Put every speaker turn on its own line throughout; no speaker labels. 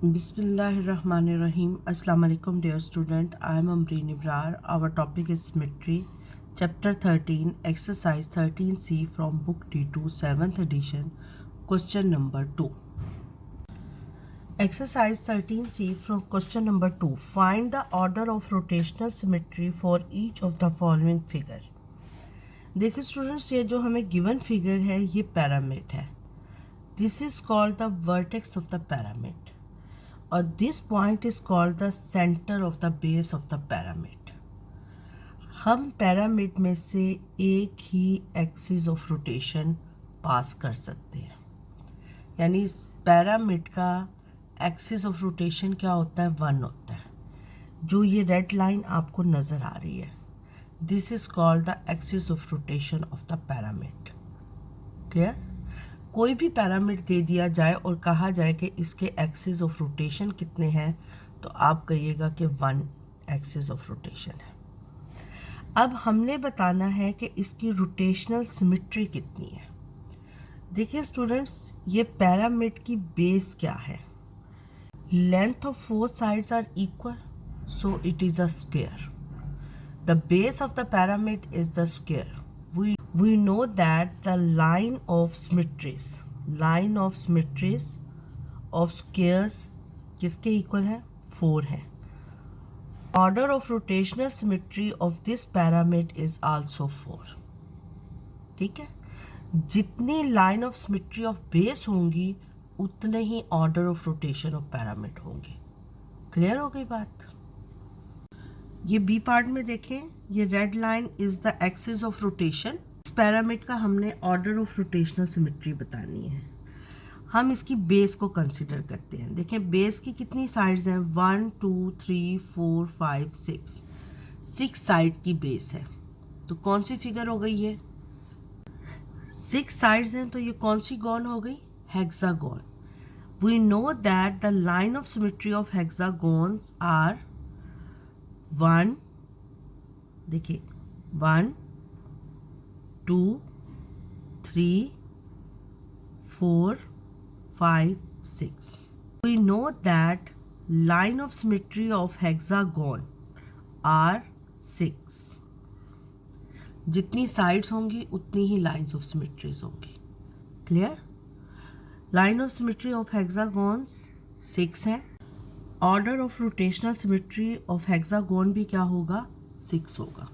Bismillahirrahmanirrahim. Assalamu alaikum dear student. I am Amreen Ibrar. Our topic is symmetry. Chapter 13, exercise 13C from book D2, 7th edition. Question number 2. Exercise 13C from question number 2. Find the order of rotational symmetry for each of the following figure. देखिए students, ये जो हमें given figure है ये pyramid है. This is called the vertex of the pyramid और this point is called the centre of the base of the pyramid. हम pyramid में से एक ही एक्सिस ऑफ रोटेशन पास कर सकते हैं, यानी पैरामिड का एक्सिस ऑफ रोटेशन क्या होता है, 1 होता है. जो ये रेड लाइन आपको नज़र आ रही है, this is called the axis of rotation of the pyramid. Clear? कोई भी पैरामिड दे दिया जाए और कहा जाए कि इसके एक्सिस ऑफ रोटेशन कितने हैं, तो आप कहिएगा कि 1 एक्सिस ऑफ रोटेशन है. अब हमने बताना है कि इसकी रोटेशनल सिमेट्री कितनी है. देखिए स्टूडेंट्स, ये पैरामिड की बेस क्या है. Length of 4 sides are equal, so it is a square. The base of the pyramid is the square. We know that the line of symmetries of squares किसके equal है, 4 है. Order of rotational symmetry of this pyramid is also 4. ठीक है, जितनी line of symmetry of base होंगी उतने ही order of rotation of pyramid होंगे. Clear हो गई बात. ये बी पार्ट में देखें, ये red line is the axis of rotation. इस पैरामिड का हमने ऑर्डर ऑफ रोटेशनल सिमेट्री बतानी है. हम इसकी बेस को कंसिडर करते हैं. देखें बेस की कितनी साइड्स हैं, 1 2 3 4 5 6 साइड की बेस है. तो कौन सी फिगर हो गई है, 6 साइड्स हैं, तो ये कौन सी गॉन हो गई, hexagon. We know that the line of symmetry of hexagons are 1, देखिए 1 2 3 4 5 6. We know that line of symmetry of hexagon are 6. जितनी साइड्स होंगी उतनी ही लाइन्स ऑफ सिमेट्रीज होंगी. Clear? Line of symmetry of hexagons 6 है. Order of rotational symmetry of hexagon भी क्या होगा, 6 होगा.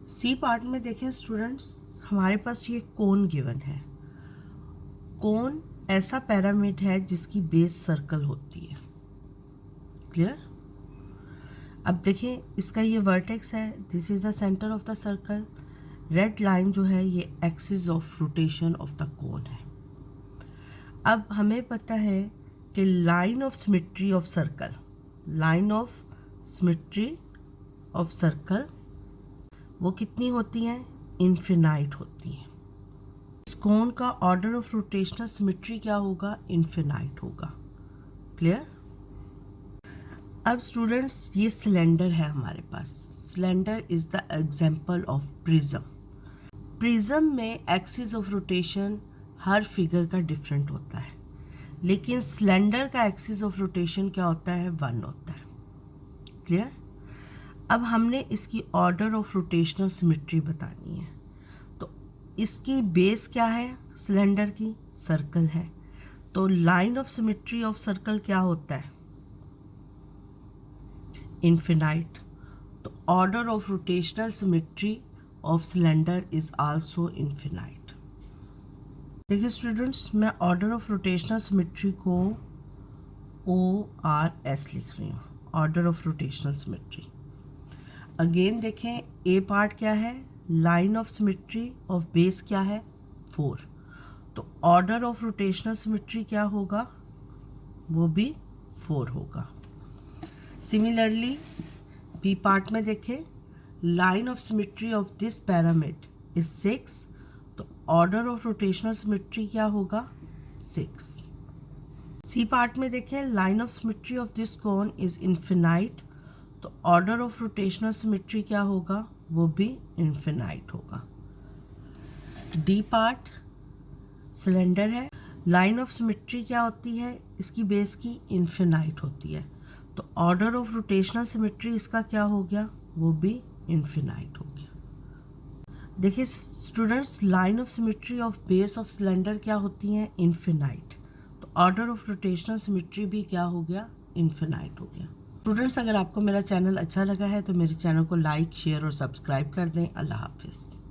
सी पार्ट में देखें स्टूडेंट्स, हमारे पास ये कोन गिवन है. कोन ऐसा पैरामिड है जिसकी बेस सर्कल होती है. क्लियर? अब देखें, इसका ये वर्टेक्स है, this is the centre of the circle. Red line जो है ये axis of rotation of the cone है. अब हमें पता है कि line of symmetry of circle वो कितनी होती हैं, इन्फिनाइट होती हैं. इस कोन का ऑर्डर ऑफ रोटेशनल सिमेट्री क्या होगा, इन्फिनाइट होगा. क्लियर? अब स्टूडेंट्स, ये सिलेंडर है हमारे पास. Cylinder is the example of prism. Prism में एक्सिस ऑफ रोटेशन हर फिगर का डिफरेंट होता है, लेकिन सिलेंडर का एक्सिस ऑफ रोटेशन क्या होता है, 1 होता है. क्लियर? अब हमने इसकी ऑर्डर ऑफ रोटेशनल सिमेट्री बतानी है. तो इसकी बेस क्या है, सिलेंडर की सर्कल है. तो line of symmetry of circle क्या होता है, इन्फिनाइट. तो order of rotational symmetry of cylinder is also infinite. देखिए स्टूडेंट्स, मैं ऑर्डर ऑफ रोटेशनल सिमेट्री को ORS लिख रही हूँ, order of rotational symmetry. Again देखें, ए पार्ट क्या है, line of symmetry of base क्या है, 4. तो ऑर्डर ऑफ रोटेशनल सिमेट्री क्या होगा, वो भी 4 होगा. सिमिलरली बी पार्ट में देखें, line of symmetry of this pyramid is 6. तो ऑर्डर ऑफ रोटेशनल सिमेट्री क्या होगा, 6. सी पार्ट में देखें, line of symmetry of this cone is infinite. तो ऑर्डर ऑफ रोटेशनल सिमेट्री क्या होगा, वो भी इन्फिनाइट होगा. डी पार्ट सिलेंडर है. लाइन ऑफ सिमेट्री क्या होती है, इसकी बेस की इन्फिनाइट होती है, तो ऑर्डर ऑफ रोटेशनल सिमेट्री इसका क्या हो गया, वो भी इन्फिनाइट हो गया। देखिए students, line of symmetry of base of cylinder क्या होती हैं, इन्फिनाइट, तो ऑर्डर ऑफ रोटेशनल सिमेट्री भी क्या हो गया, इन्फिनाइट हो गया। स्टूडेंट्स, अगर आपको मेरा चैनल अच्छा लगा है तो मेरे चैनल को लाइक, शेयर और सब्सक्राइब कर दें। अल्लाह हाफिज़।